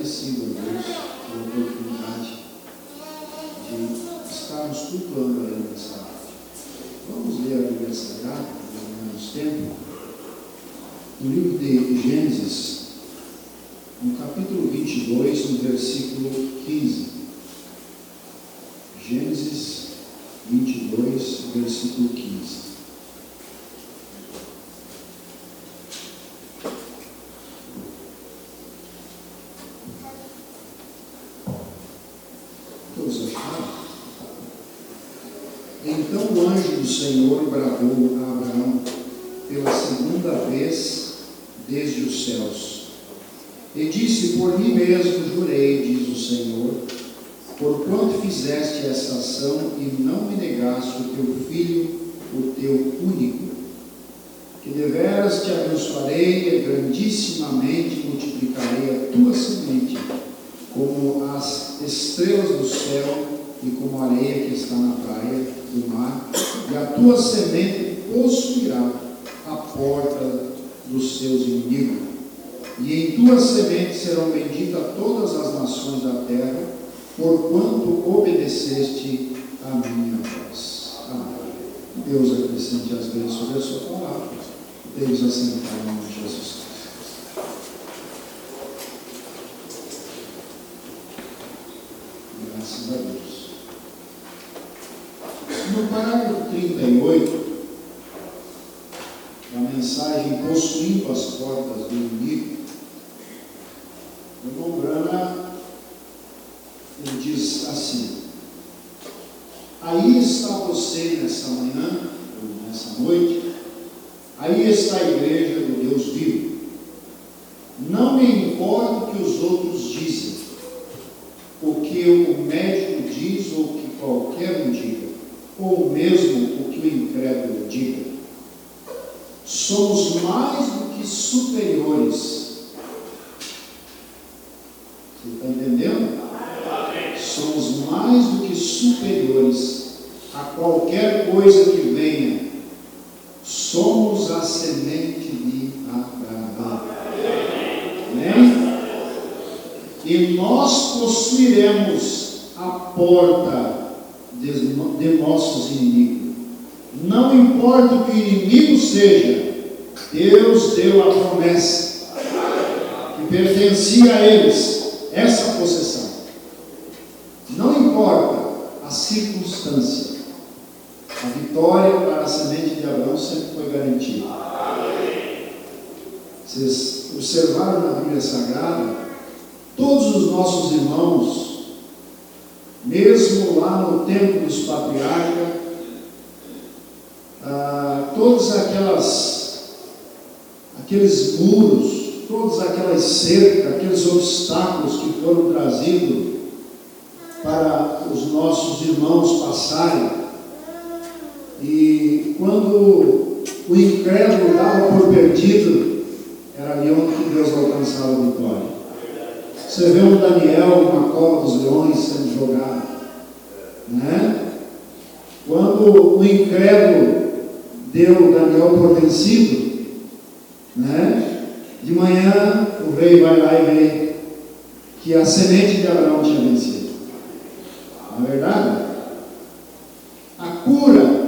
agradecido a Deus pela oportunidade de estarmos cultuando aí nessa arte. Vamos ler a Bíblia Sagrada, pelo menos tempo, no livro de Gênesis, no capítulo 22, no versículo 15. Gênesis 22, versículo 15. Então o anjo do Senhor bradou a Abraão pela segunda vez desde os céus, e disse: por mim mesmo jurei, diz o Senhor, porquanto fizeste esta ação e não me negaste o teu filho, o teu único, que deveras te abençoarei e grandissimamente multiplicarei a tua semente, como as estrelas do céu e como a areia que está na praia do mar, e a tua semente possuirá a porta dos seus inimigos, e em tua semente serão benditas todas as nações da terra, porquanto obedeceste a minha voz. Amém. Deus acrescente as bênçãos sobre a sua palavra. Deus assentar em nome de Jesus. Graças a Deus. No parágrafo 38, a mensagem possuindo as portas do inimigo, o irmão Brana, ele diz assim: aí está você nessa manhã, ou nessa noite, aí está a igreja do Deus vivo. Não me importa o que os outros dizem, o que o médico diz ou o que qualquer um diga, ou mesmo o que o incrédulo diga. Somos mais do que superiores. Você está entendendo? Somos mais do que superiores a qualquer coisa que venha. Somos a semente de Abraão. Amém? E nós possuiremos a porta de nossos inimigos. Não importa o que o inimigo seja, Deus deu a promessa que pertencia a eles, essa possessão. Não importa a circunstância, a vitória para a semente de Abraão sempre foi garantida. Vocês observaram na Bíblia Sagrada, todos os nossos irmãos, mesmo lá no tempo dos patriarcas, todos aqueles muros, todas aquelas cercas, aqueles obstáculos que foram trazidos para os nossos irmãos passarem, e quando o incrédulo dava por perdido, era ali onde Deus alcançava a vitória. Você vê um Daniel numa cova dos leões sendo jogado, né? Quando o incrédulo deu Daniel por vencido, né? De manhã o rei vai lá e vê que a semente de Abraão tinha vencido. Não é verdade? A cura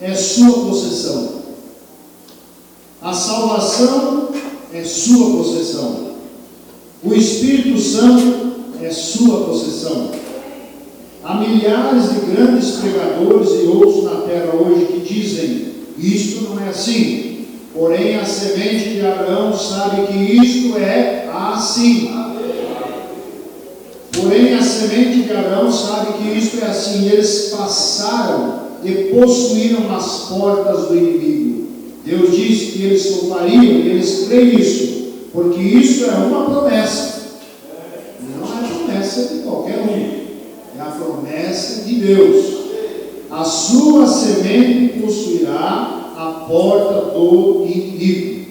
é sua possessão. A salvação é sua possessão. O Espírito Santo é sua possessão. Há milhares de grandes pregadores e outros na terra hoje que dizem: isto não é assim. Porém, a semente de Abraão sabe que isto é assim. Porém, a semente de Abraão sabe que isto é assim. Eles passaram e possuíram as portas do inimigo. Deus disse que eles o fariam, e eles creem nisso, porque isso é uma promessa. Não é promessa de qualquer um. É a promessa de Deus. A sua semente possuirá a porta do inimigo.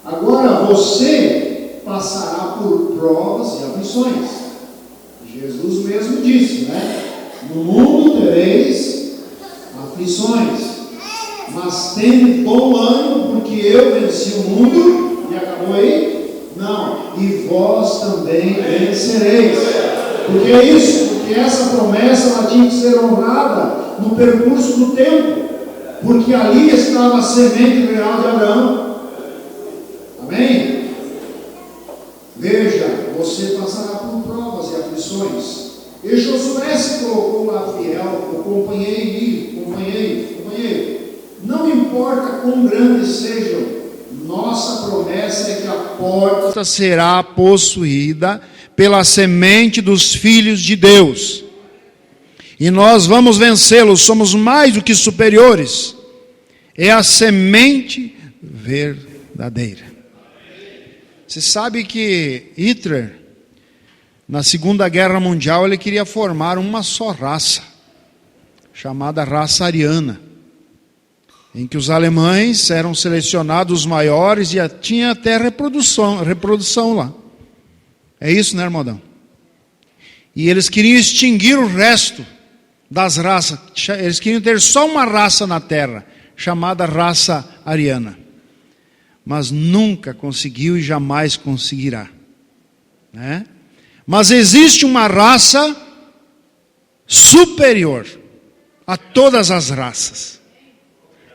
Agora você passará por provas e aflições. Jesus mesmo disse, né? No mundo tereis aflições, mas tende bom ânimo, porque eu venci o mundo. E acabou aí? Não, e vós também vencereis. Porque é isso, porque essa promessa ela tinha que ser honrada no percurso do tempo. Porque ali estava a semente real de Abraão. Amém? Veja, você passará por provas e aflições. E Josué se colocou lá fiel, o companheiro. Não importa quão grandes sejam, nossa promessa é que a porta será possuída pela semente dos filhos de Deus. E nós vamos vencê-los, somos mais do que superiores. É a semente verdadeira. Você sabe que Hitler, na Segunda Guerra Mundial, ele queria formar uma só raça, chamada raça ariana, em que os alemães eram selecionados os maiores e tinha até reprodução lá. É isso, né, irmão? E eles queriam extinguir o resto das raças. Eles queriam ter só uma raça na Terra, chamada raça ariana. Mas nunca conseguiu e jamais conseguirá, né? Mas existe uma raça superior a todas as raças.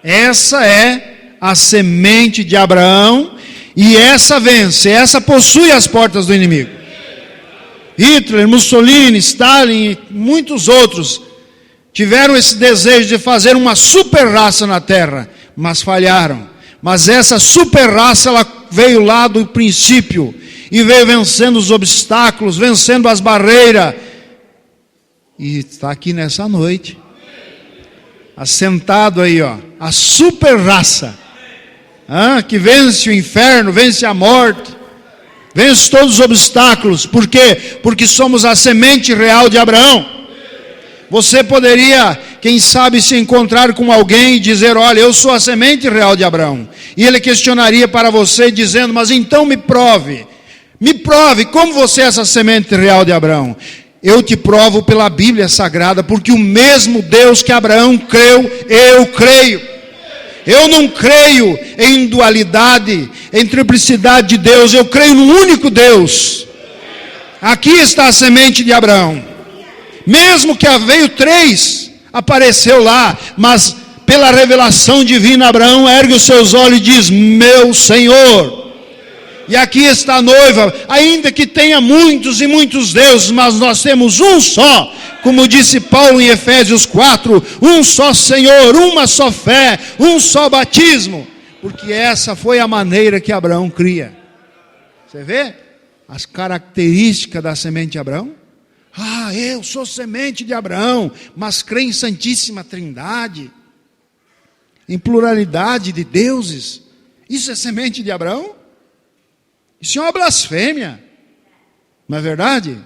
Essa é a semente de Abraão, e essa vence, essa possui as portas do inimigo. Hitler, Mussolini, Stalin e muitos outros tiveram esse desejo de fazer uma super raça na Terra, mas falharam. Mas essa super raça, ela veio lá do princípio e veio vencendo os obstáculos, vencendo as barreiras, e está aqui nessa noite, assentado aí, ó, a super raça, que vence o inferno, vence a morte, vence todos os obstáculos. Por quê? Porque somos a semente real de Abraão. Você poderia, quem sabe, se encontrar com alguém e dizer: olha, eu sou a semente real de Abraão. E ele questionaria para você dizendo: mas então me prove como você é essa semente real de Abraão. Eu te provo pela Bíblia Sagrada, porque o mesmo Deus que Abraão creu, eu creio. Eu não creio em dualidade, em triplicidade de Deus, eu creio no único Deus. Aqui está a semente de Abraão. Mesmo que veio 3, apareceu lá, mas pela revelação divina, Abraão ergue os seus olhos e diz: meu Senhor. E aqui está a noiva, ainda que tenha muitos e muitos deuses, mas nós temos um só, como disse Paulo em Efésios 4, um só Senhor, uma só fé, um só batismo, porque essa foi a maneira que Abraão cria. Você vê as características da semente de Abraão? Eu sou semente de Abraão, mas creio em Santíssima Trindade, em pluralidade de deuses. Isso é semente de Abraão? Isso é uma blasfêmia, não é verdade?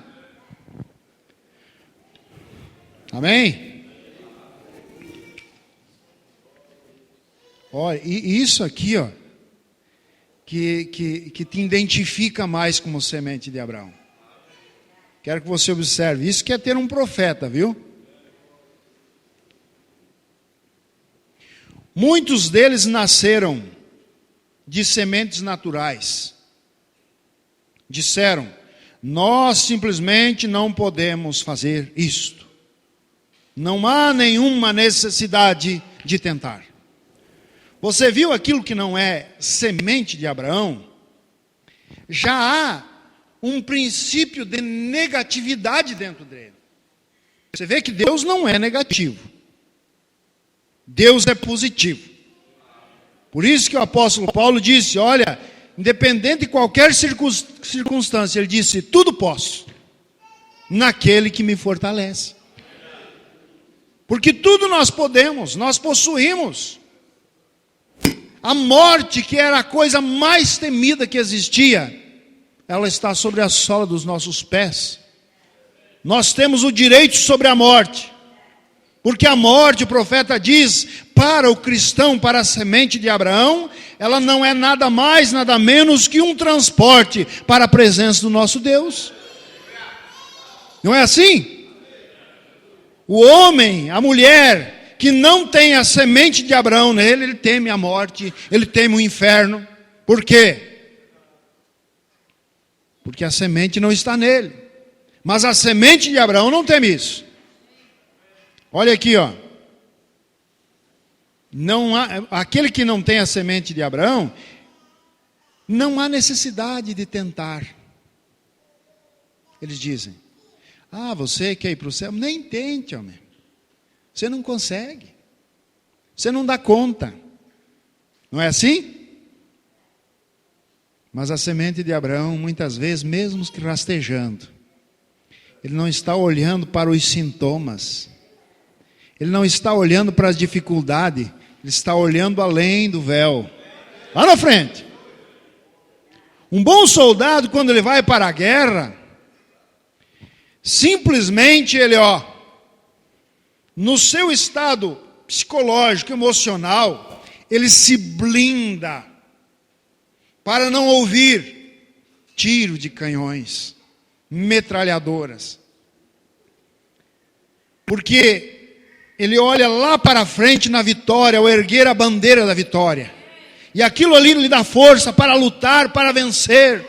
Amém? Olha, e isso aqui, ó, que te identifica mais como semente de Abraão. Quero que você observe, isso que é ter um profeta, viu? Muitos deles nasceram de sementes naturais. Disseram: nós simplesmente não podemos fazer isto. Não há nenhuma necessidade de tentar. Você viu aquilo que não é semente de Abraão? Já há um princípio de negatividade dentro dele. Você vê que Deus não é negativo. Deus é positivo. Por isso que o apóstolo Paulo disse: olha, independente de qualquer circunstância, ele disse: tudo posso naquele que me fortalece. Porque tudo nós podemos, nós possuímos. A morte, que era a coisa mais temida que existia, ela está sobre a sola dos nossos pés. Nós temos o direito sobre a morte. Porque a morte, o profeta diz, para o cristão, para a semente de Abraão, ela não é nada mais, nada menos que um transporte para a presença do nosso Deus. Não é assim? O homem, a mulher, que não tem a semente de Abraão nele, ele teme a morte, ele teme o inferno. Por quê? porque a semente não está nele. Mas a semente de Abraão não teme isso. Olha aqui, ó. Não há, aquele que não tem a semente de Abraão, não há necessidade de tentar. Eles dizem: você quer ir para o céu? Nem tente, homem. Você não consegue. Você não dá conta. Não é assim? Mas a semente de Abraão, muitas vezes, mesmo que rastejando, ele não está olhando para os sintomas. Ele não está olhando para as dificuldades. Ele está olhando além do véu. Lá na frente. Um bom soldado, quando ele vai para a guerra, simplesmente ele, no seu estado psicológico, emocional, ele se blinda para não ouvir tiro de canhões, metralhadoras. Porque ele olha lá para frente na vitória, ao erguer a bandeira da vitória. E aquilo ali lhe dá força para lutar, para vencer.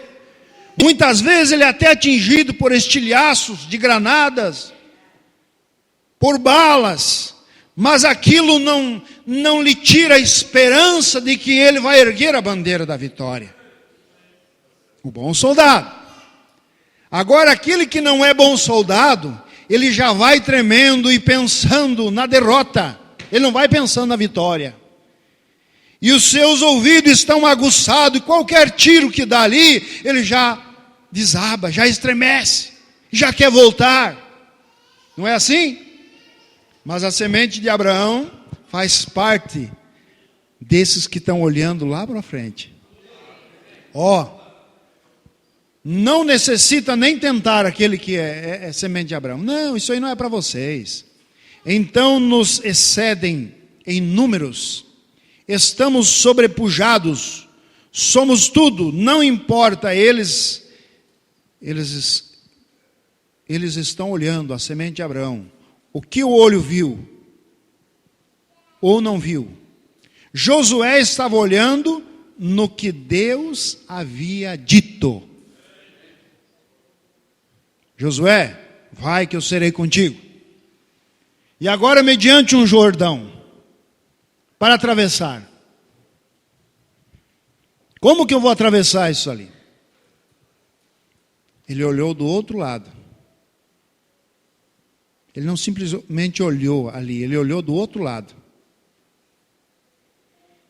Muitas vezes ele é até atingido por estilhaços de granadas, por balas, mas aquilo não lhe tira a esperança de que ele vai erguer a bandeira da vitória. O bom soldado. Agora, aquele que não é bom soldado, ele já vai tremendo e pensando na derrota. Ele não vai pensando na vitória. E os seus ouvidos estão aguçados, e qualquer tiro que dá ali, ele já desaba, já estremece, já quer voltar. Não é assim? Mas a semente de Abraão faz parte desses que estão olhando lá para frente. Não necessita nem tentar aquele que é semente de Abraão. Não, isso aí não é para vocês. Então nos excedem em números, estamos sobrepujados, somos tudo, não importa, eles estão olhando a semente de Abraão. O que o olho viu ou não viu? Josué estava olhando no que Deus havia dito. Josué, vai que eu serei contigo. E agora, mediante um Jordão, para atravessar. Como que eu vou atravessar isso ali? Ele olhou do outro lado. Ele não simplesmente olhou ali, ele olhou do outro lado.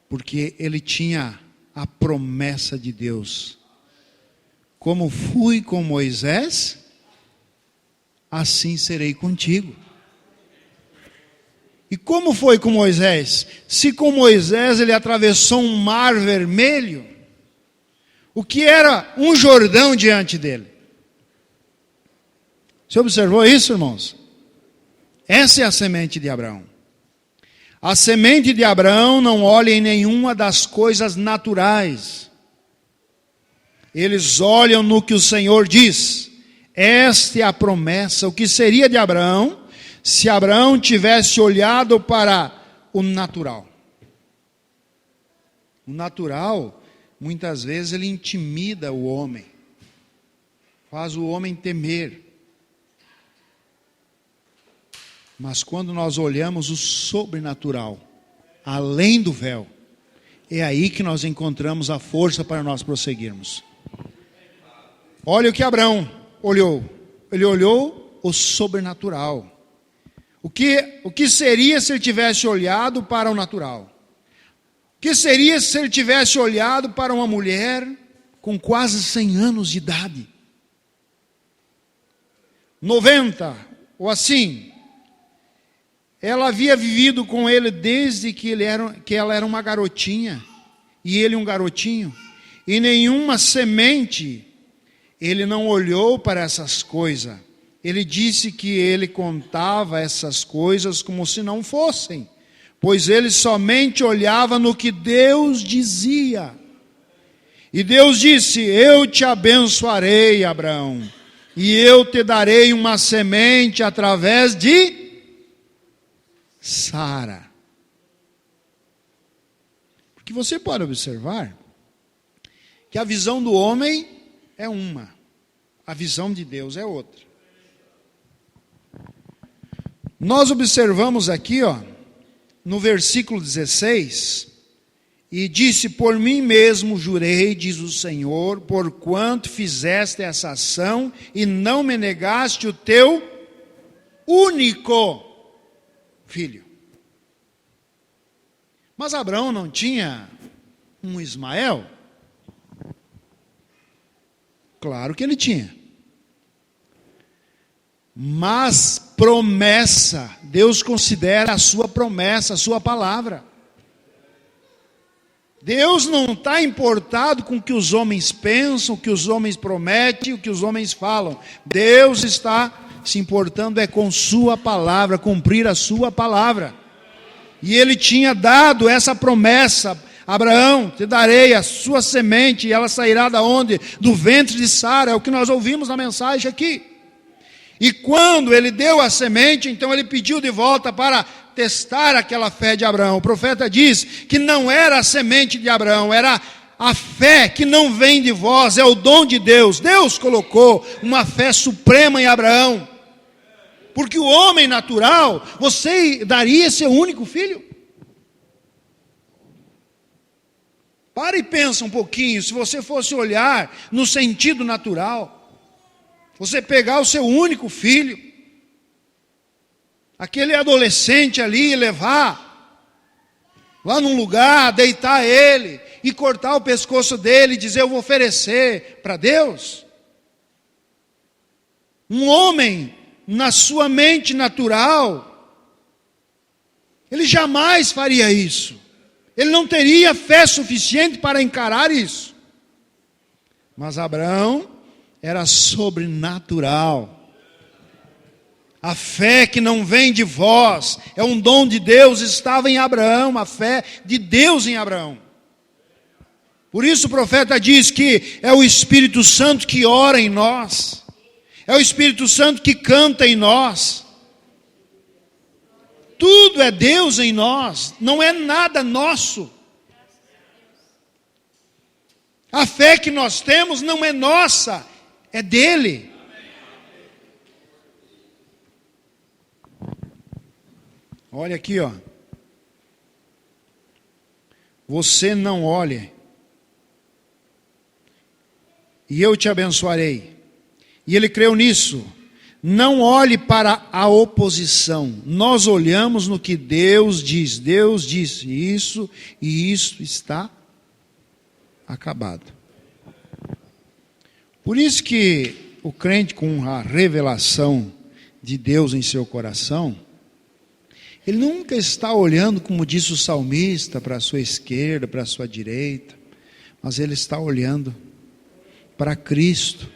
Porque ele tinha a promessa de Deus. Como fui com Moisés, assim serei contigo. E como foi com Moisés? Se com Moisés ele atravessou um mar vermelho, o que era um Jordão diante dele? Você observou isso, irmãos? Essa é a semente de Abraão. A semente de Abraão não olha em nenhuma das coisas naturais. Eles olham no que o Senhor diz. Esta é a promessa. O que seria de Abraão se Abraão tivesse olhado para o natural? O natural, muitas vezes, ele intimida o homem. Faz o homem temer. Mas quando nós olhamos o sobrenatural, além do véu, é aí que nós encontramos a força para nós prosseguirmos. Olha o que Abraão olhou. Ele olhou o sobrenatural. O que seria se ele tivesse olhado para o natural? O que seria se ele tivesse olhado para uma mulher com quase 100 anos de idade? 90, ou assim. Ela havia vivido com ele desde que ela era uma garotinha, e ele um garotinho. E nenhuma semente, ele não olhou para essas coisas. Ele disse que ele contava essas coisas como se não fossem, pois ele somente olhava no que Deus dizia. E Deus disse: eu te abençoarei, Abraão, e eu te darei uma semente através de Sara. Porque você pode observar que a visão do homem é uma. A visão de Deus é outra. Nós observamos aqui, no versículo 16, e disse: por mim mesmo jurei, diz o Senhor, porquanto fizeste essa ação e não me negaste o teu único filho. Mas Abraão não tinha um Ismael? Claro que ele tinha. Mas promessa, Deus considera a sua promessa, a sua palavra. Deus não está importado com o que os homens pensam, o que os homens prometem, o que os homens falam. Deus está se importando com sua palavra, cumprir a sua palavra. E ele tinha dado essa promessa: Abraão, te darei a sua semente, e ela sairá da onde? Do ventre de Sara. É o que nós ouvimos na mensagem aqui. E quando ele deu a semente, então ele pediu de volta para testar aquela fé de Abraão. O profeta diz que não era a semente de Abraão, era a fé que não vem de vós, é o dom de Deus. Deus colocou uma fé suprema em Abraão. Porque o homem natural, você daria seu único filho? Para e pensa um pouquinho, se você fosse olhar no sentido natural, você pegar o seu único filho, aquele adolescente ali, e levar lá num lugar, deitar ele e cortar o pescoço dele e dizer: eu vou oferecer para Deus. Um homem, na sua mente natural, ele jamais faria isso. Ele não teria fé suficiente para encarar isso. Mas Abraão era sobrenatural. A fé que não vem de vós, é um dom de Deus, estava em Abraão, a fé de Deus em Abraão. Por isso o profeta diz que é o Espírito Santo que ora em nós, é o Espírito Santo que canta em nós. Tudo é Deus em nós, não é nada nosso. A fé que nós temos não é nossa, é dele. Olha aqui, Você não olhe, e eu te abençoarei. E ele creu nisso. Não olhe para a oposição. Nós olhamos no que Deus diz. Deus disse isso, e isso está acabado. Por isso que o crente com a revelação de Deus em seu coração, ele nunca está olhando, como disse o salmista, para a sua esquerda, para a sua direita, mas ele está olhando para Cristo,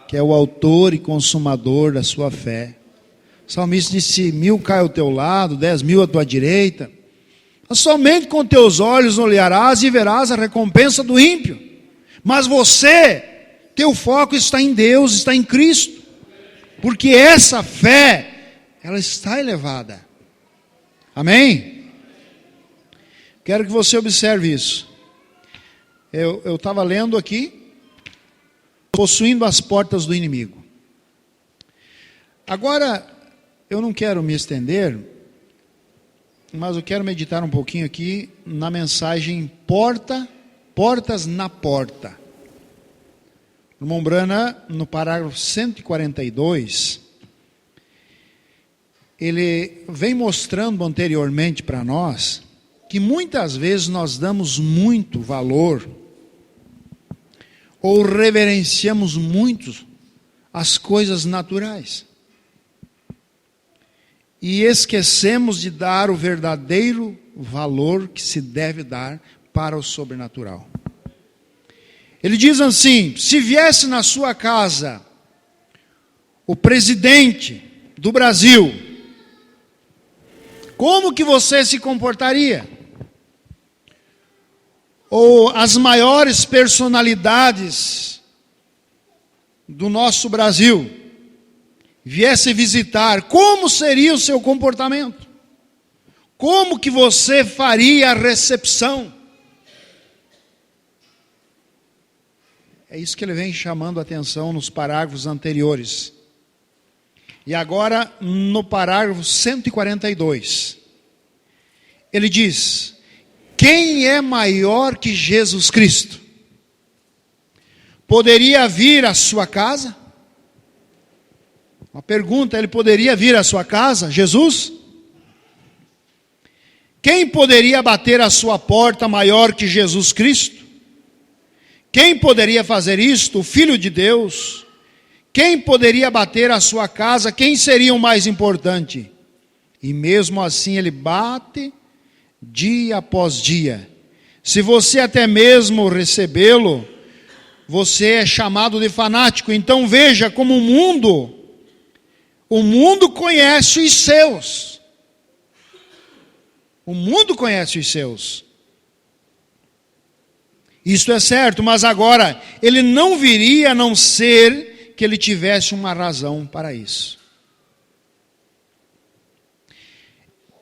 que é o autor e consumador da sua fé. O salmista disse: 1000 cai ao teu lado, 10.000 à tua direita, mas somente com teus olhos olharás e verás a recompensa do ímpio. Mas você, teu foco está em Deus, está em Cristo, porque essa fé, ela está elevada. Amém? Quero que você observe isso. Eu estava lendo aqui, possuindo as portas do inimigo. Agora, eu não quero me estender, mas eu quero meditar um pouquinho aqui na mensagem portas na porta. O irmão Branham, no parágrafo 142, ele vem mostrando anteriormente para nós que muitas vezes nós damos muito valor ou reverenciamos muito as coisas naturais e esquecemos de dar o verdadeiro valor que se deve dar para o sobrenatural. Ele diz assim: se viesse na sua casa o presidente do Brasil, como que você se comportaria? Ou as maiores personalidades do nosso Brasil viesse visitar, como seria o seu comportamento? Como que você faria a recepção? É isso que ele vem chamando a atenção nos parágrafos anteriores. E agora, no parágrafo 142, ele diz: quem é maior que Jesus Cristo? Poderia vir à sua casa? Uma pergunta, ele poderia vir à sua casa, Jesus? Quem poderia bater à sua porta maior que Jesus Cristo? Quem poderia fazer isto? O Filho de Deus? Quem poderia bater à sua casa? Quem seria o mais importante? E mesmo assim ele bate dia após dia. Se você até mesmo recebê-lo, você é chamado de fanático. Então veja como o mundo conhece os seus. O mundo conhece os seus. Isto é certo, mas agora ele não viria a não ser que ele tivesse uma razão para isso.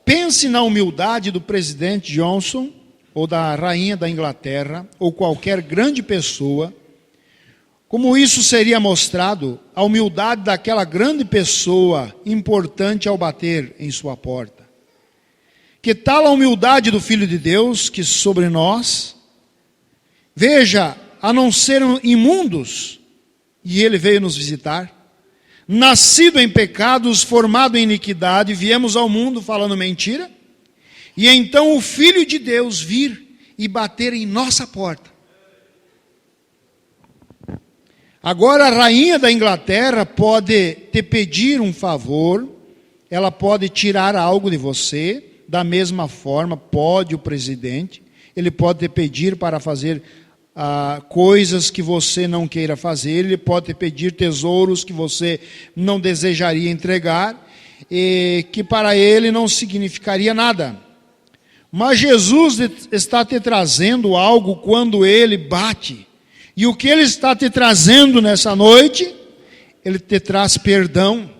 Pense na humildade do presidente Johnson, ou da rainha da Inglaterra, ou qualquer grande pessoa, como isso seria mostrado, a humildade daquela grande pessoa importante ao bater em sua porta. Que tal a humildade do Filho de Deus, que sobre nós, veja, a não ser imundos, e ele veio nos visitar, nascido em pecados, formado em iniquidade, viemos ao mundo falando mentira, e então o Filho de Deus vir e bater em nossa porta. Agora a rainha da Inglaterra pode te pedir um favor, ela pode tirar algo de você, da mesma forma pode o presidente, ele pode te pedir para fazer coisas que você não queira fazer, ele pode te pedir tesouros que você não desejaria entregar, e que para ele não significaria nada. Mas Jesus está te trazendo algo quando ele bate. E o que ele está te trazendo nessa noite? Ele te traz perdão.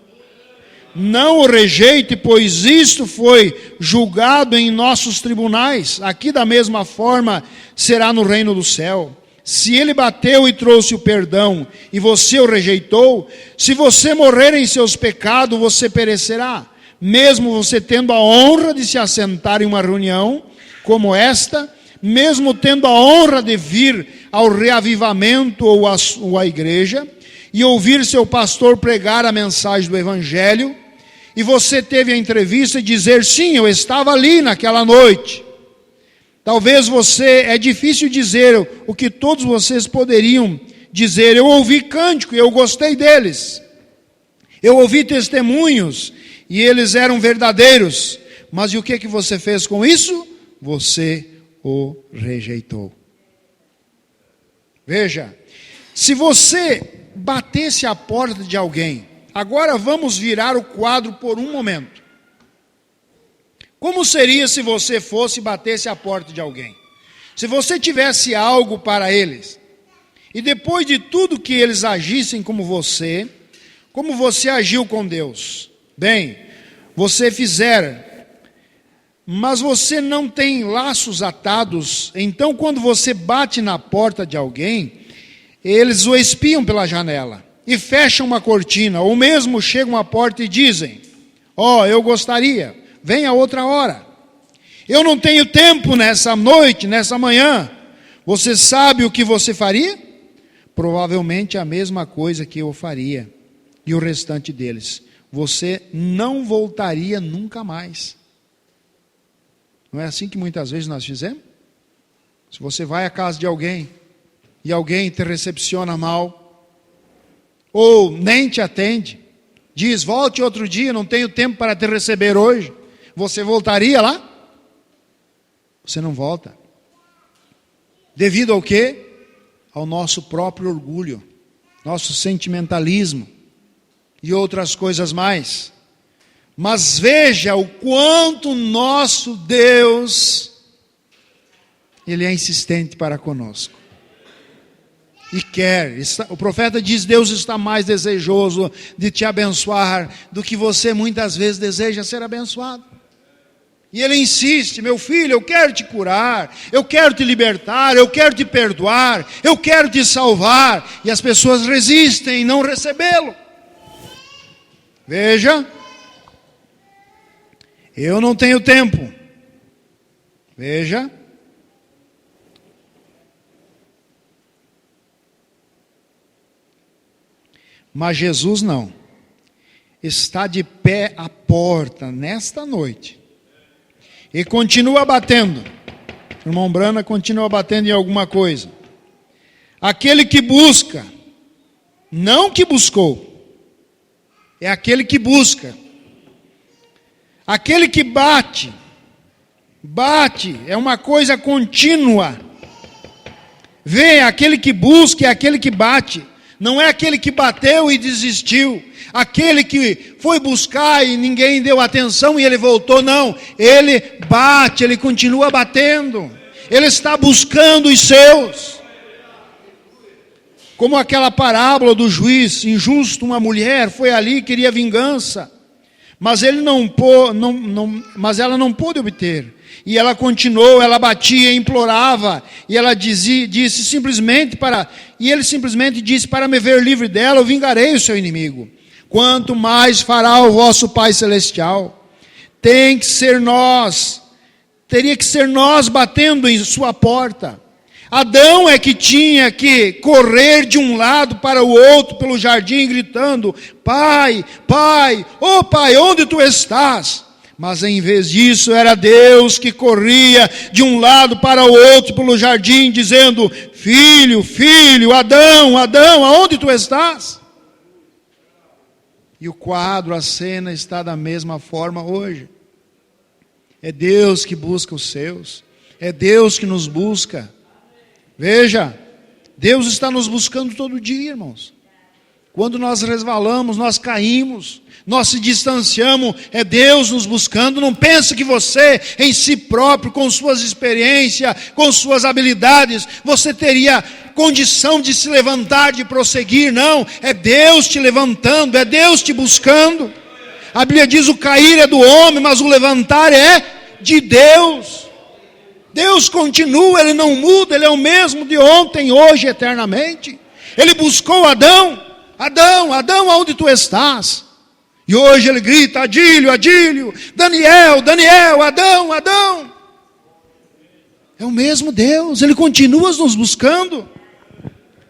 Não o rejeite, pois isto foi julgado em nossos tribunais. Aqui da mesma forma será no reino do céu. Se ele bateu e trouxe o perdão e você o rejeitou, se você morrer em seus pecados, você perecerá. Mesmo você tendo a honra de se assentar em uma reunião como esta, mesmo tendo a honra de vir ao reavivamento ou à igreja, e ouvir seu pastor pregar a mensagem do Evangelho, e você teve a entrevista e dizer, sim, eu estava ali naquela noite. Talvez é difícil dizer o que todos vocês poderiam dizer, eu ouvi cântico e eu gostei deles. Eu ouvi testemunhos e eles eram verdadeiros. Mas e o que você fez com isso? Você o rejeitou. Veja, se você batesse a porta de alguém, agora vamos virar o quadro por um momento. Como seria se você fosse e batesse a porta de alguém? Se você tivesse algo para eles, e depois de tudo que eles agissem como você agiu com Deus? Bem, você fizer, mas você não tem laços atados, então quando você bate na porta de alguém, eles o espiam pela janela e fecham uma cortina, ou mesmo chegam à porta e dizem, eu gostaria, venha outra hora, eu não tenho tempo nessa noite, nessa manhã. Você sabe o que você faria? Provavelmente a mesma coisa que eu faria, e o restante deles. Você não voltaria nunca mais. Não é assim que muitas vezes nós fizemos? Se você vai à casa de alguém e alguém te recepciona mal, ou nem te atende, diz, volte outro dia, não tenho tempo para te receber hoje, você voltaria lá? Você não volta. Devido ao quê? Ao nosso próprio orgulho, nosso sentimentalismo e outras coisas mais. Mas veja o quanto nosso Deus, Ele é insistente para conosco. E quer, o profeta diz, Deus está mais desejoso de te abençoar do que você muitas vezes deseja ser abençoado. E ele insiste: meu filho, eu quero te curar, eu quero te libertar, eu quero te perdoar, eu quero te salvar. E as pessoas resistem em não recebê-lo. Veja, eu não tenho tempo. Veja. Mas Jesus não. Está de pé à porta nesta noite. E continua batendo. O irmão Brana continua batendo em alguma coisa. Aquele que busca, não que buscou, é aquele que busca. Aquele que bate, é uma coisa contínua. Vem, aquele que busca é aquele que bate. Não é aquele que bateu e desistiu. Aquele que foi buscar e ninguém deu atenção e ele voltou. Não, ele bate, ele continua batendo. Ele está buscando os seus. Como aquela parábola do juiz injusto, uma mulher foi ali e queria vingança. Mas ela não pôde obter. E ela continuou, ela batia, implorava, e ela disse simplesmente e ele simplesmente disse: para me ver livre dela, eu vingarei o seu inimigo. Quanto mais fará o vosso Pai Celestial? Teria que ser nós batendo em sua porta. Adão é que tinha que correr de um lado para o outro pelo jardim, gritando: Pai, Pai, oh Pai, onde tu estás? Mas em vez disso, era Deus que corria de um lado para o outro pelo jardim, dizendo: Filho, filho, Adão, Adão, aonde tu estás? E o quadro, a cena está da mesma forma hoje. É Deus que busca os seus. É Deus que nos busca. Veja, Deus está nos buscando todo dia, irmãos. Quando nós resvalamos, nós caímos, nós se distanciamos, é Deus nos buscando. Não pense que você, em si próprio, com suas experiências, com suas habilidades, você teria condição de se levantar, de prosseguir. Não, é Deus te levantando, é Deus te buscando. A Bíblia diz: o cair é do homem, mas o levantar é de Deus. Deus continua, Ele não muda, Ele é o mesmo de ontem, hoje, eternamente. Ele buscou Adão. Adão, Adão, aonde tu estás? E hoje ele grita: Adílio, Adílio, Daniel, Daniel, Adão, Adão. É o mesmo Deus, Ele continua nos buscando.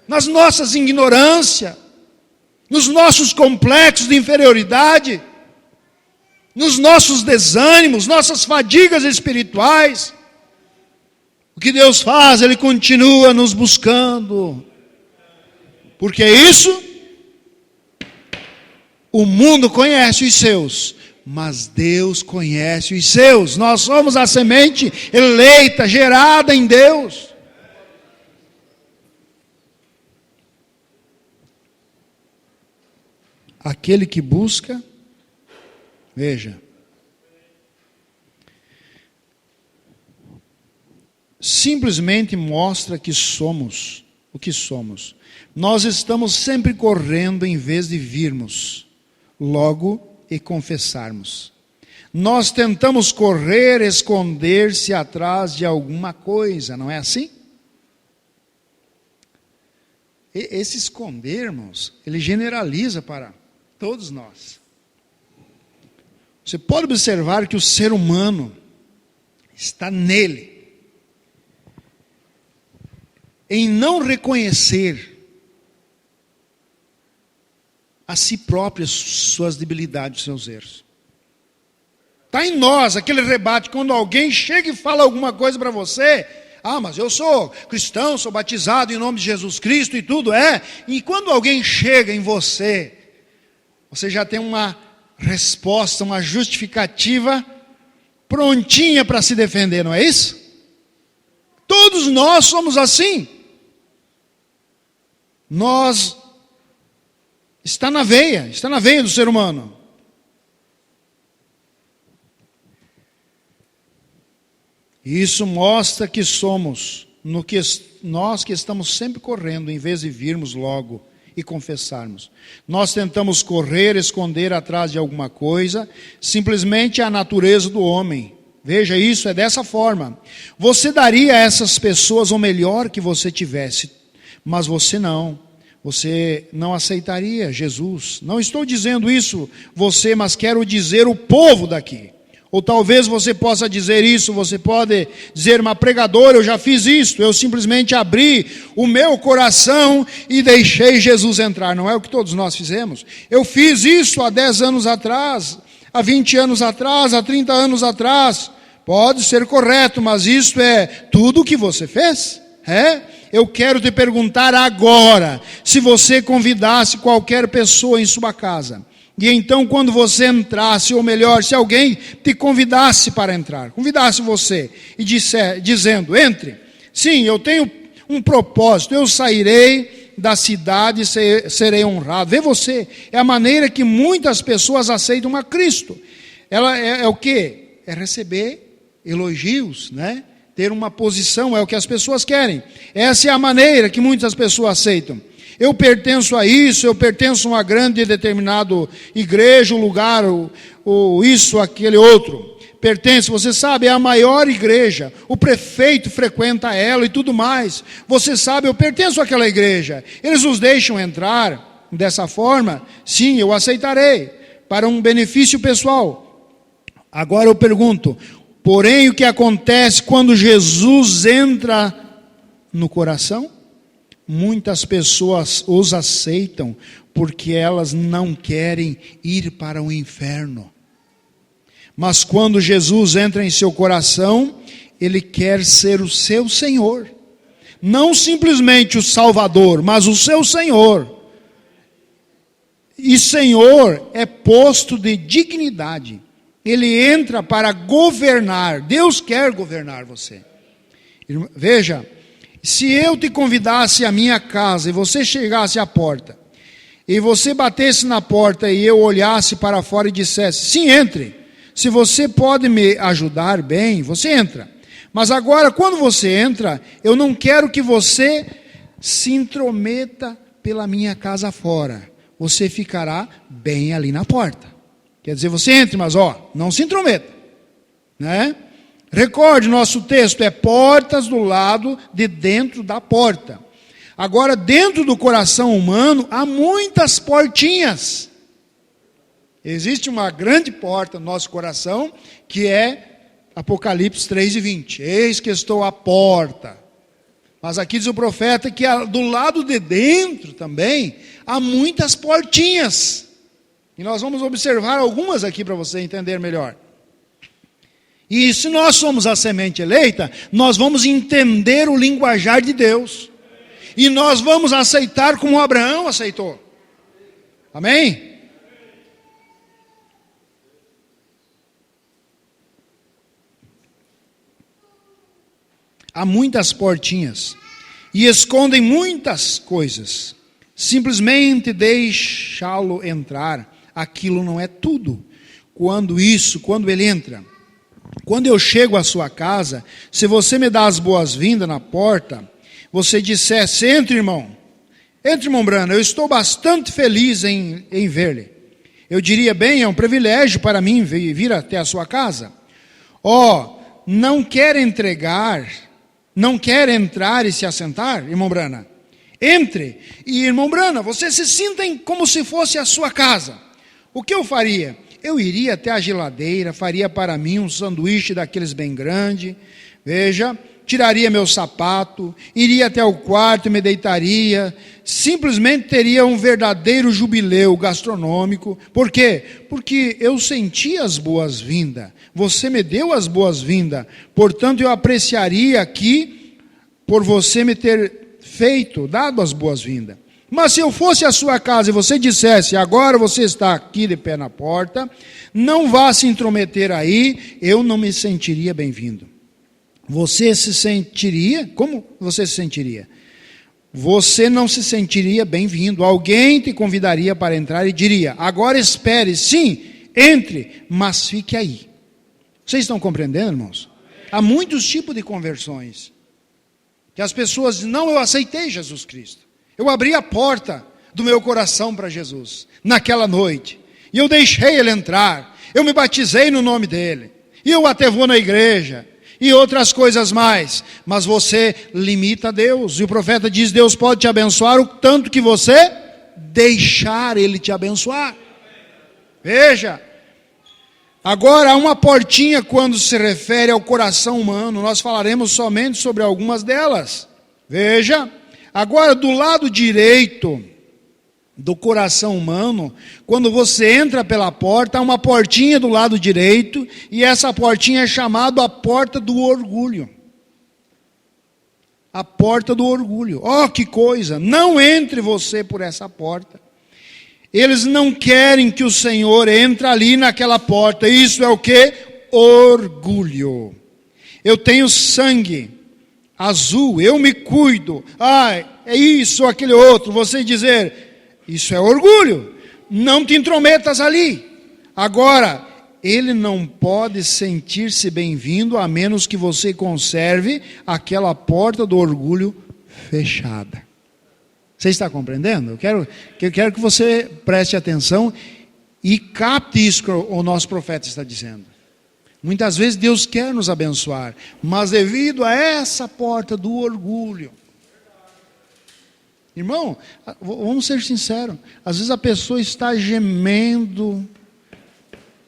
Nas nossas ignorâncias, nos nossos complexos de inferioridade, nos nossos desânimos, nossas fadigas espirituais. O que Deus faz? Ele continua nos buscando. Porque isso... O mundo conhece os seus, mas Deus conhece os seus. Nós somos a semente eleita, gerada em Deus. Aquele que busca, veja, simplesmente mostra que somos o que somos. Nós estamos sempre correndo em vez de virmos logo e confessarmos. Nós tentamos correr, esconder-se atrás de alguma coisa, não é assim? Esse esconder, irmãos, ele generaliza para todos nós. Você pode observar que o ser humano está nele, em não reconhecer a si próprio, suas debilidades, seus erros. Está em nós aquele rebate, quando alguém chega e fala alguma coisa para você: ah, mas eu sou cristão, sou batizado em nome de Jesus Cristo e tudo e quando alguém chega em você, você já tem uma resposta, uma justificativa prontinha para se defender, não é isso? Todos nós somos assim. Está na veia do ser humano. Isso mostra que somos, nós que estamos sempre correndo, em vez de virmos logo e confessarmos. Nós tentamos correr, esconder atrás de alguma coisa, simplesmente a natureza do homem. Veja, isso é dessa forma. Você daria a essas pessoas o melhor que você tivesse, mas você não aceitaria Jesus. Não estou dizendo isso você, mas quero dizer o povo daqui. Ou talvez você possa dizer isso, você pode dizer, mas pregador, eu já fiz isso, eu simplesmente abri o meu coração e deixei Jesus entrar. Não é o que todos nós fizemos. Eu fiz isso há 10 anos atrás, há 20 anos atrás, há 30 anos atrás. Pode ser correto, mas isso é tudo o que você fez? Eu quero te perguntar agora, se você convidasse qualquer pessoa em sua casa, e então quando você entrasse, ou melhor, se alguém te convidasse para entrar, convidasse você, e dizendo, entre, sim, eu tenho um propósito, eu sairei da cidade e serei honrado. Vê você, é a maneira que muitas pessoas aceitam a Cristo. Ela é o quê? É receber elogios, né? Ter uma posição, é o que as pessoas querem. Essa é a maneira que muitas pessoas aceitam. Eu pertenço a isso, eu pertenço a uma grande e determinada igreja, um lugar, ou isso, aquele outro. Pertence, você sabe, é a maior igreja, o prefeito frequenta ela e tudo mais. Você sabe, eu pertenço àquela igreja. Eles nos deixam entrar dessa forma? Sim, eu aceitarei, para um benefício pessoal. Agora eu pergunto, porém o que acontece quando Jesus entra no coração? Muitas pessoas os aceitam porque elas não querem ir para o inferno. Mas quando Jesus entra em seu coração, Ele quer ser o seu Senhor. Não simplesmente o Salvador, mas o seu Senhor. E Senhor é posto de dignidade. Ele entra para governar. Deus quer governar você. Veja, se eu te convidasse à minha casa e você chegasse à porta, e você batesse na porta e eu olhasse para fora e dissesse, sim, entre. Se você pode me ajudar bem, você entra. Mas agora, quando você entra, eu não quero que você se intrometa pela minha casa fora. Você ficará bem ali na porta. Quer dizer, você entre, mas não se intrometa, né? Recorde, nosso texto é portas do lado de dentro da porta. Agora, dentro do coração humano, há muitas portinhas. Existe uma grande porta no nosso coração, que é Apocalipse 3:20. Eis que estou à porta. Mas aqui diz o profeta que do lado de dentro também, há muitas portinhas. E nós vamos observar algumas aqui para você entender melhor. E se nós somos a semente eleita, nós vamos entender o linguajar de Deus. E nós vamos aceitar como Abraão aceitou. Amém? Há muitas portinhas. E escondem muitas coisas. Simplesmente deixá-lo entrar. Aquilo não é tudo. Quando ele entra. Quando eu chego à sua casa, se você me dá as boas-vindas na porta, você dissesse, entre irmão Brana, eu estou bastante feliz em ver-lhe. Eu diria, bem, é um privilégio para mim vir até a sua casa. Não quer entrar e se assentar, irmão Brana? Entre, e irmão Brana, você se sinta como se fosse a sua casa. O que eu faria? Eu iria até a geladeira, faria para mim um sanduíche daqueles bem grande, veja, tiraria meu sapato, iria até o quarto e me deitaria, simplesmente teria um verdadeiro jubileu gastronômico. Por quê? Porque eu senti as boas-vindas, você me deu as boas-vindas, portanto eu apreciaria aqui por você me ter dado as boas-vindas. Mas se eu fosse à sua casa e você dissesse, agora você está aqui de pé na porta, não vá se intrometer aí, eu não me sentiria bem-vindo. Você se sentiria? Como você se sentiria? Você não se sentiria bem-vindo. Alguém te convidaria para entrar e diria, agora espere, sim, entre, mas fique aí. Vocês estão compreendendo, irmãos? Há muitos tipos de conversões. Que as pessoas dizem, não, eu aceitei Jesus Cristo. Eu abri a porta do meu coração para Jesus, naquela noite, e eu deixei Ele entrar, eu me batizei no nome dEle, E eu até vou na igreja. E outras coisas mais. Mas você limita Deus. E o profeta diz, Deus pode te abençoar o tanto que você deixar Ele te abençoar. Veja. Agora, há uma portinha quando se refere ao coração humano. Nós falaremos somente sobre algumas delas. Veja. Agora, do lado direito do coração humano, quando você entra pela porta, há uma portinha do lado direito, e essa portinha é chamada a porta do orgulho. A porta do orgulho. Oh, que coisa! Não entre você por essa porta. Eles não querem que o Senhor entre ali naquela porta. Isso é o que? Orgulho. Eu tenho sangue azul, eu me cuido. Ah, é isso, aquele outro. Você dizer, isso é orgulho. Não te intrometas ali. Agora, ele não pode sentir-se bem-vindo a menos que você conserve aquela porta do orgulho fechada. Você está compreendendo? Eu quero que você preste atenção e capte isso que o nosso profeta está dizendo. Muitas vezes Deus quer nos abençoar, mas devido a essa porta do orgulho. Irmão, vamos ser sinceros. Às vezes a pessoa está gemendo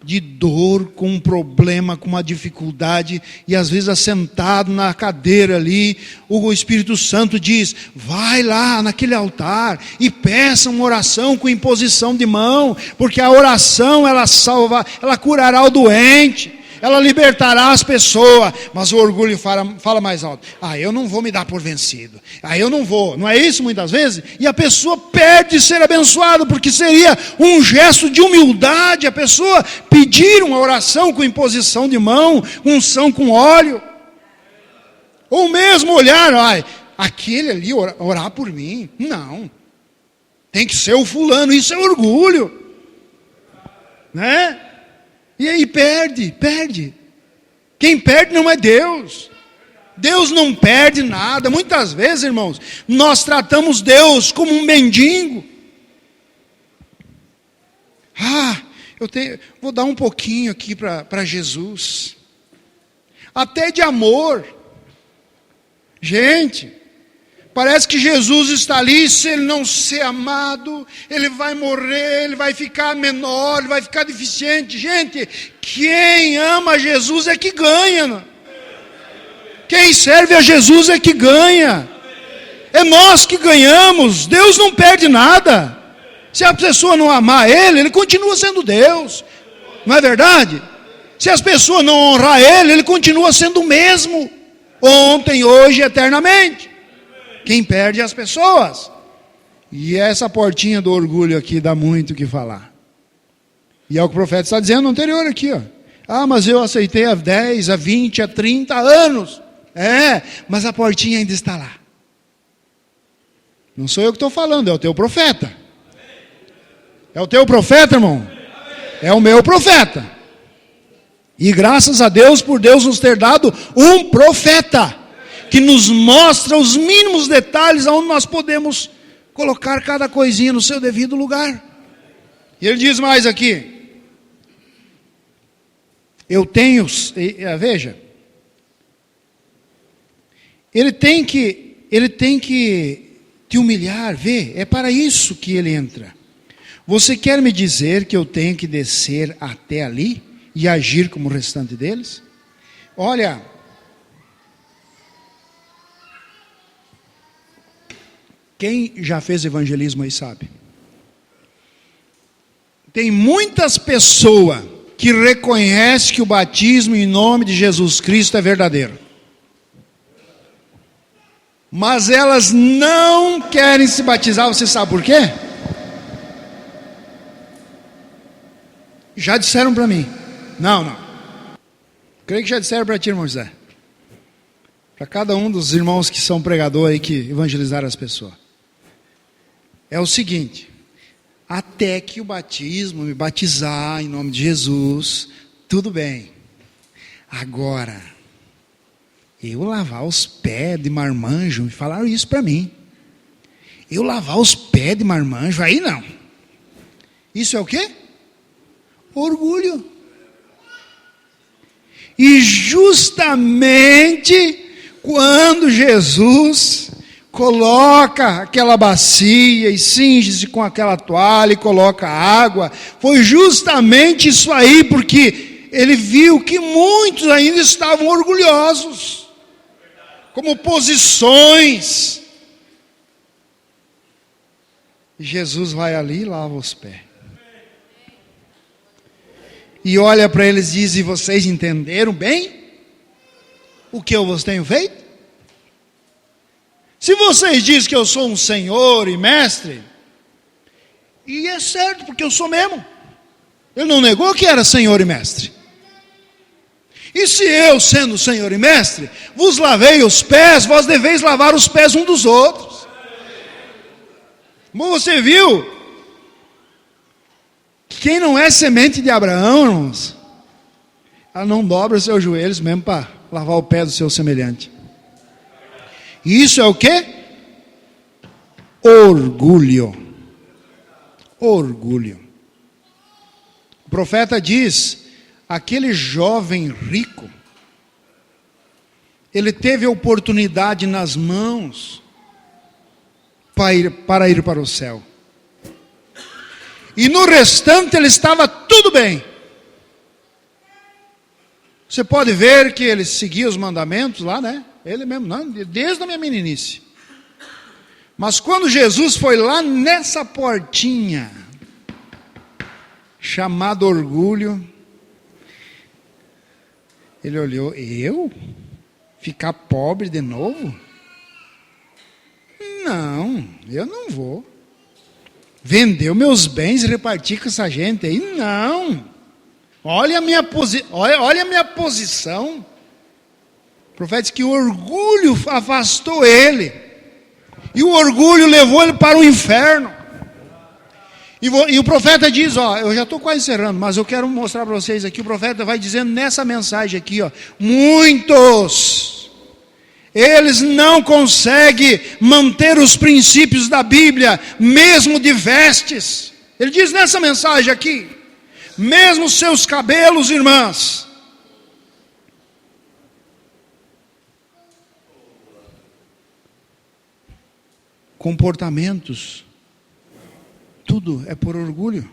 de dor, com um problema, com uma dificuldade, e às vezes assentado na cadeira ali, o Espírito Santo diz, vai lá naquele altar e peça uma oração com imposição de mão, porque a oração ela salva, ela curará o doente, ela libertará as pessoas, mas o orgulho fala mais alto, eu não vou me dar por vencido, eu não vou, não é isso muitas vezes? E a pessoa perde ser abençoada, porque seria um gesto de humildade, a pessoa pedir uma oração com imposição de mão, unção com óleo, ou mesmo olhar, aquele ali orar por mim, não, tem que ser o fulano, isso é orgulho, né? E aí perde. Quem perde não é Deus. Deus não perde nada. Muitas vezes, irmãos, nós tratamos Deus como um mendigo. Vou dar um pouquinho aqui para Jesus. Até de amor. Gente, parece que Jesus está ali, se ele não ser amado, ele vai morrer, ele vai ficar menor, ele vai ficar deficiente. Gente, quem ama Jesus é que ganha. Quem serve a Jesus é que ganha. É nós que ganhamos. Deus não perde nada. Se a pessoa não amar ele continua sendo Deus. Não é verdade? Se as pessoas não honrar ele continua sendo o mesmo. Ontem, hoje, eternamente. Quem perde é as pessoas. E essa portinha do orgulho aqui dá muito o que falar. E é o que o profeta está dizendo no anterior aqui. Mas eu aceitei há 10, há 20, há 30 anos. Mas a portinha ainda está lá. Não sou eu que estou falando, é o teu profeta. É o teu profeta, irmão? É o meu profeta. E graças a Deus por Deus nos ter dado um profeta que nos mostra os mínimos detalhes aonde nós podemos colocar cada coisinha no seu devido lugar. E ele diz mais aqui, veja, ele tem que te humilhar, é para isso que ele entra. Você quer me dizer que eu tenho que descer até ali e agir como o restante deles? Olha, quem já fez evangelismo aí sabe. Tem muitas pessoas que reconhecem que o batismo em nome de Jesus Cristo é verdadeiro. Mas elas não querem se batizar, você sabe por quê? Já disseram para mim. Não. Creio que já disseram para ti, irmão José. Para cada um dos irmãos que são pregadores aí, que evangelizaram as pessoas. É o seguinte, até que o batismo, me batizar em nome de Jesus, tudo bem. Agora, eu lavar os pés de marmanjo, me falaram isso para mim. Eu lavar os pés de marmanjo, aí não. Isso é o quê? Orgulho. E justamente quando Jesus coloca aquela bacia e cinge-se com aquela toalha e coloca água, foi justamente isso aí, porque ele viu que muitos ainda estavam orgulhosos, como posições. E Jesus vai ali e lava os pés. E olha para eles e diz: e vocês entenderam bem o que eu vos tenho feito? Se vocês dizem que eu sou um senhor e mestre, e é certo, porque eu sou mesmo. Ele não negou que era senhor e mestre. E se eu, sendo senhor e mestre, vos lavei os pés, vós deveis lavar os pés um dos outros. Bom, você viu? Quem não é semente de Abraão, irmãos, ela não dobra os seus joelhos mesmo para lavar o pé do seu semelhante. E isso é o quê? Orgulho. Orgulho. O profeta diz: aquele jovem rico, ele teve a oportunidade nas mãos para ir para o céu. E no restante ele estava tudo bem. Você pode ver que ele seguia os mandamentos lá, né? Ele mesmo, não, desde a minha meninice. Mas quando Jesus foi lá nessa portinha, chamado orgulho, ele olhou: eu? Ficar pobre de novo? Não, eu não vou. Vender os meus bens e repartir com essa gente aí? Não. Olha a minha posição. O profeta diz que o orgulho afastou ele. E o orgulho levou ele para o inferno. E o profeta diz, eu já estou quase encerrando, mas eu quero mostrar para vocês aqui, o profeta vai dizendo nessa mensagem aqui, muitos, eles não conseguem manter os princípios da Bíblia, mesmo de vestes. Ele diz nessa mensagem aqui, mesmo seus cabelos, irmãs, comportamentos, tudo é por orgulho.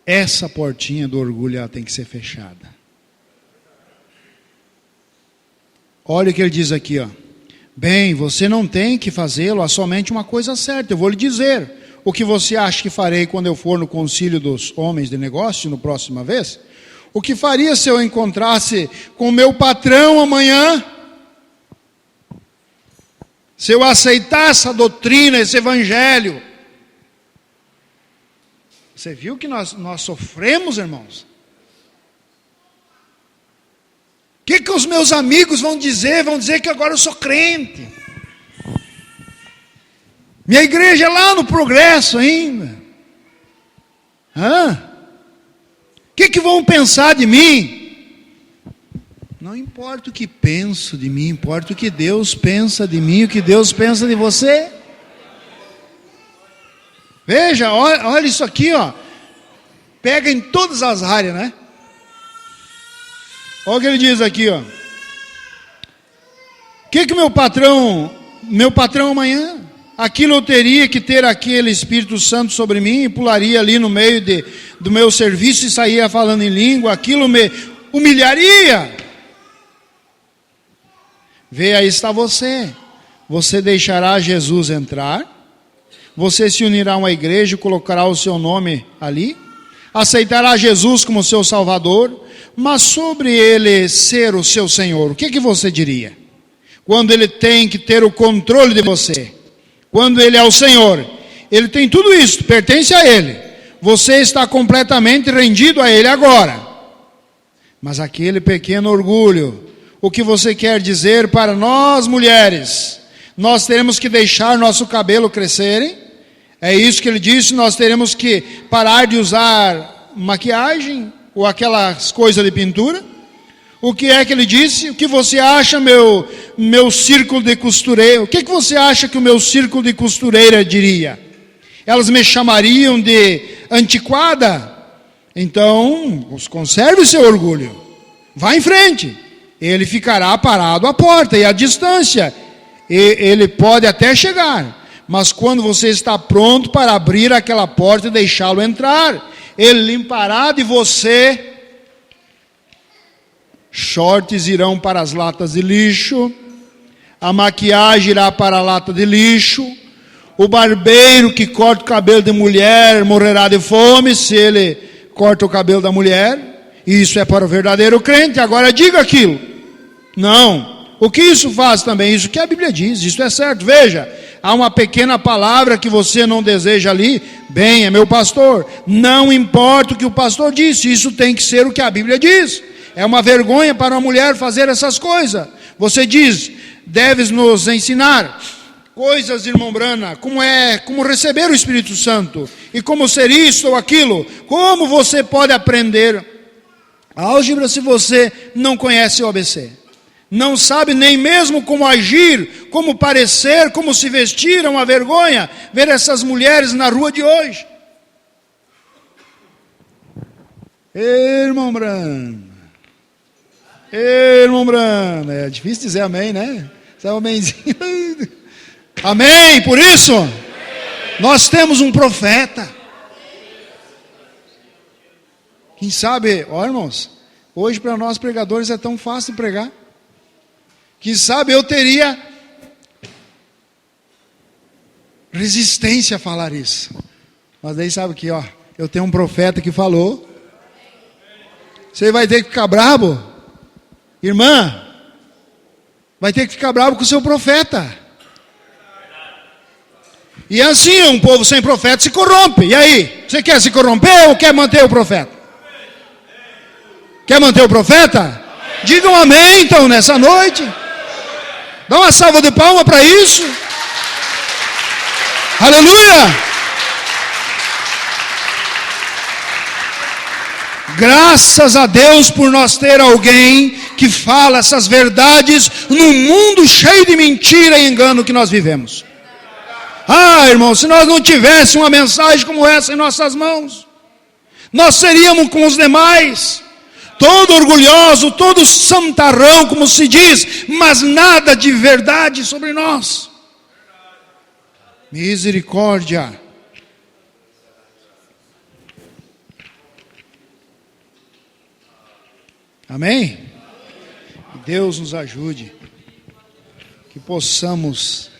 Essa portinha do orgulho, ela tem que ser fechada. Olha o que ele diz aqui, bem, você não tem que fazê-lo, há somente uma coisa certa. Eu vou lhe dizer o que você acha que farei quando eu for no concílio dos homens de negócio, na próxima vez. O que faria se eu encontrasse com o meu patrão amanhã? Se eu aceitasse essa doutrina, esse evangelho? Você viu que nós sofremos, irmãos? O que os meus amigos vão dizer? Vão dizer que agora eu sou crente. Minha igreja é lá no Progresso ainda. O que vão pensar de mim? Não importa o que penso de mim, importa o que Deus pensa de mim, o que Deus pensa de você. Veja, olha isso aqui, pega em todas as áreas, né? Olha o que ele diz aqui, O que meu patrão amanhã, aquilo eu teria que ter aquele Espírito Santo sobre mim, e pularia ali no meio do meu serviço e saía falando em língua, aquilo me humilharia. Vê, aí está você deixará Jesus entrar, você se unirá a uma igreja e colocará o seu nome ali, aceitará Jesus como seu Salvador, mas sobre ele ser o seu Senhor, o que você diria? Quando ele tem que ter o controle de você, quando ele é o Senhor, ele tem tudo isso, pertence a ele, você está completamente rendido a ele agora, mas aquele pequeno orgulho, o que você quer dizer para nós mulheres? Nós teremos que deixar nosso cabelo crescerem, é isso que ele disse, nós teremos que parar de usar maquiagem ou aquelas coisas de pintura. O que é que ele disse? O que você acha, meu círculo de costureira? O que você acha que o meu círculo de costureira diria? Elas me chamariam de antiquada? Então, conserve seu orgulho. Vá em frente. Ele ficará parado à porta e à distância. Ele pode até chegar. Mas quando você está pronto para abrir aquela porta e deixá-lo entrar, ele limpará de você. Shorts irão para as latas de lixo, a maquiagem irá para a lata de lixo, o barbeiro que corta o cabelo de mulher morrerá de fome se ele corta o cabelo da mulher. Isso é para o verdadeiro crente. Agora diga aquilo. Não. O que isso faz também? Isso que a Bíblia diz, isso é certo. Veja, há uma pequena palavra que você não deseja ali. Bem, é meu pastor. Não importa o que o pastor disse, isso tem que ser o que a Bíblia diz. É uma vergonha para uma mulher fazer essas coisas. Você diz, deves nos ensinar coisas, irmão Brana, como receber o Espírito Santo, e como ser isso ou aquilo. Como você pode aprender álgebra se você não conhece o ABC? Não sabe nem mesmo como agir, como parecer, como se vestir. É uma vergonha ver essas mulheres na rua de hoje. Irmão Brana. Irmão Brana, é difícil dizer amém, né? Você é um amenzinho. Amém, por isso, nós temos um profeta. Quem sabe, ó irmãos, hoje para nós pregadores é tão fácil pregar. Quem sabe eu teria resistência a falar isso. Mas daí sabe que, ó, eu tenho um profeta que falou. Você vai ter que ficar bravo. Irmã, vai ter que ficar bravo com o seu profeta. E assim, um povo sem profeta se corrompe. E aí, você quer se corromper ou quer manter o profeta? Quer manter o profeta? Digam amém então nessa noite. Dá uma salva de palmas para isso. Aleluia! Graças a Deus por nós ter alguém que fala essas verdades num mundo cheio de mentira e engano que nós vivemos. Ah, irmão, se nós não tivéssemos uma mensagem como essa em nossas mãos, nós seríamos com os demais, todo orgulhoso, todo santarrão, como se diz, mas nada de verdade sobre nós. Misericórdia. Amém? Que Deus nos ajude, que possamos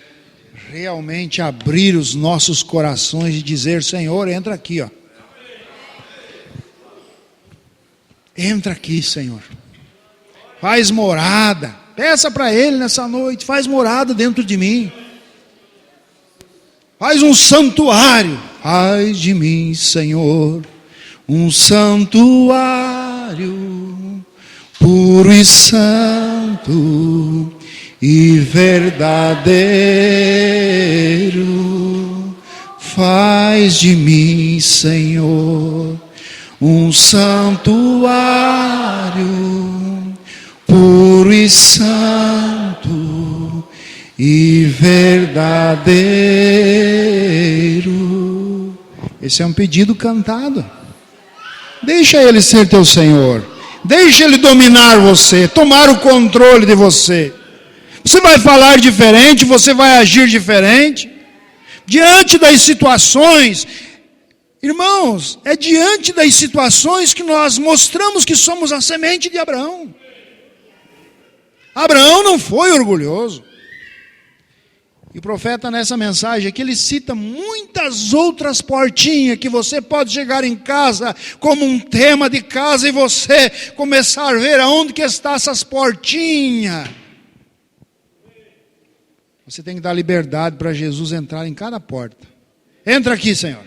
realmente abrir os nossos corações e dizer: Senhor, entra aqui, ó. Entra aqui, Senhor. Faz morada. Peça para Ele nessa noite, faz morada dentro de mim. Faz um santuário. Faz de mim, Senhor, um santuário puro e santo e verdadeiro. Faz de mim, Senhor, um santuário puro e santo e verdadeiro. Esse é um pedido cantado. Deixa Ele ser teu Senhor. Deixa Ele dominar você, tomar o controle de você. Você vai falar diferente, você vai agir diferente. Diante das situações, irmãos, é diante das situações que nós mostramos que somos a semente de Abraão. Abraão não foi orgulhoso. E o profeta nessa mensagem aqui, ele cita muitas outras portinhas que você pode chegar em casa como um tema de casa e você começar a ver aonde que estão essas portinhas. Você tem que dar liberdade para Jesus entrar em cada porta. Entra aqui, Senhor.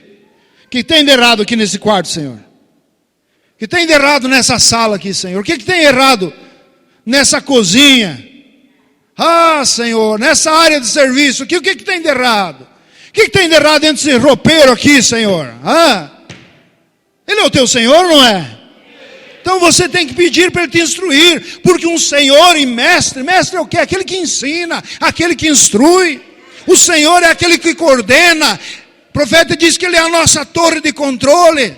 O que tem de errado aqui nesse quarto, Senhor? O que tem de errado nessa sala aqui, Senhor? O que tem errado nessa cozinha? Ah, Senhor, nessa área de serviço, o que tem de errado? O que tem de errado dentro desse roupeiro aqui, Senhor? Ah, Ele é o teu Senhor, não é? Então você tem que pedir para Ele te instruir, porque um Senhor e mestre é o quê? Aquele que ensina, aquele que instrui. O Senhor é aquele que coordena. O profeta diz que Ele é a nossa torre de controle.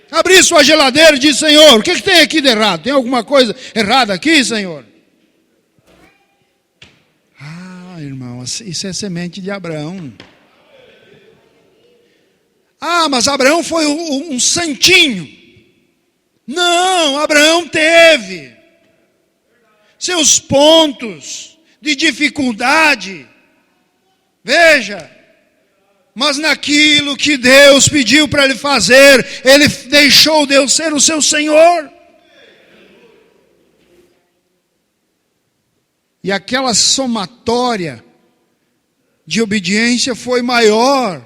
Abrir sua geladeira e diz: Senhor, o que tem aqui de errado? Tem alguma coisa errada aqui, Senhor? Ah, irmão, isso é semente de Abraão. Ah, mas Abraão foi um santinho. Não, Abraão teve seus pontos de dificuldade. Veja, mas naquilo que Deus pediu para ele fazer, ele deixou Deus ser o seu Senhor. E aquela somatória de obediência foi maior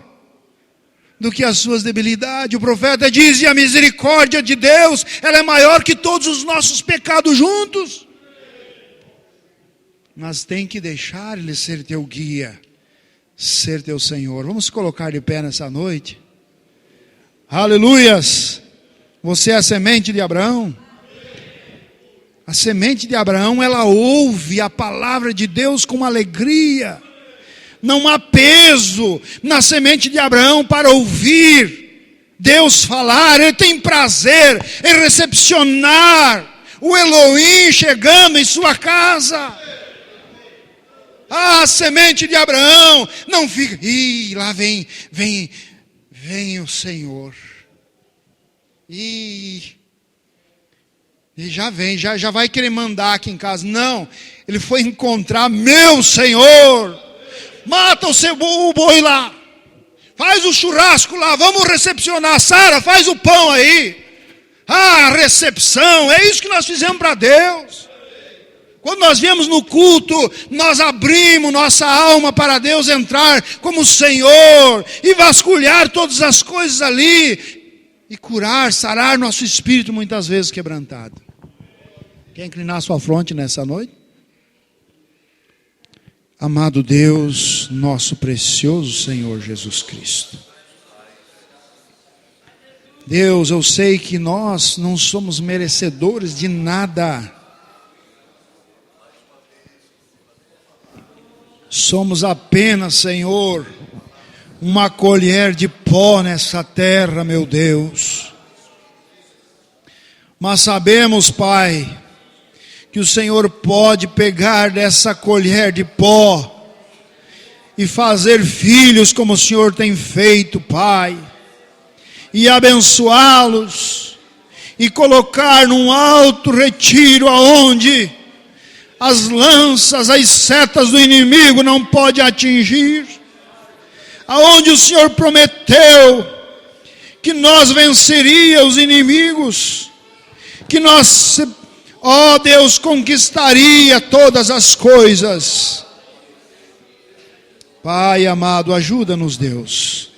do que as suas debilidades. O profeta diz: e a misericórdia de Deus, ela é maior que todos os nossos pecados juntos. Mas tem que deixar Ele ser teu guia, ser teu Senhor. Vamos colocar de pé nessa noite. Aleluias! Você é a semente de Abraão. A semente de Abraão, ela ouve a palavra de Deus com alegria. Não há peso na semente de Abraão para ouvir Deus falar. Ele tem prazer em recepcionar o Elohim chegando em sua casa. Ah, a semente de Abraão não fica: ih, lá vem o Senhor. E já vem, já vai querer mandar aqui em casa. Não, ele foi encontrar meu Senhor. Mata o boi lá, faz o churrasco lá, vamos recepcionar. Sara, faz o pão aí. Ah, a recepção, é isso que nós fizemos para Deus. Quando nós viemos no culto, nós abrimos nossa alma para Deus entrar como Senhor e vasculhar todas as coisas ali e curar, sarar nosso espírito muitas vezes quebrantado. Quer inclinar sua fronte nessa noite? Amado Deus, nosso precioso Senhor Jesus Cristo. Deus, eu sei que nós não somos merecedores de nada. Somos apenas, Senhor, uma colher de pó nessa terra, meu Deus. Mas sabemos, Pai, que o Senhor pode pegar dessa colher de pó e fazer filhos como o Senhor tem feito, Pai, e abençoá-los e colocar num alto retiro aonde as lanças, as setas do inimigo não podem atingir, aonde o Senhor prometeu que nós venceríamos os inimigos, que nós, ó Deus, conquistaria todas as coisas. Pai amado, ajuda-nos, Deus.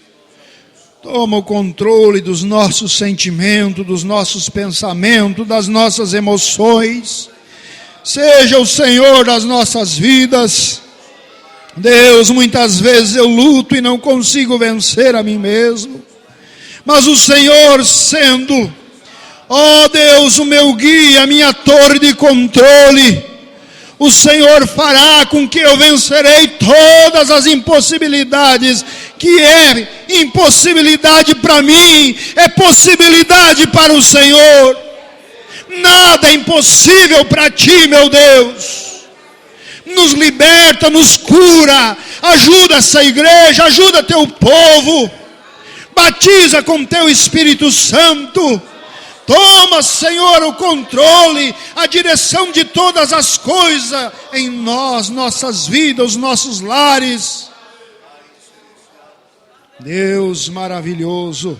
Toma o controle dos nossos sentimentos, dos nossos pensamentos, das nossas emoções. Seja o Senhor das nossas vidas. Deus, muitas vezes eu luto e não consigo vencer a mim mesmo. Mas o Senhor sendo, ó Deus, o meu guia, a minha torre de controle, o Senhor fará com que eu vencerei todas as impossibilidades. Que é impossibilidade para mim, é possibilidade para o Senhor. Nada é impossível para ti, meu Deus. Nos liberta, nos cura, ajuda essa igreja, ajuda teu povo, batiza com teu Espírito Santo. Toma, Senhor, o controle, a direção de todas as coisas em nós, nossas vidas, os nossos lares. Deus maravilhoso,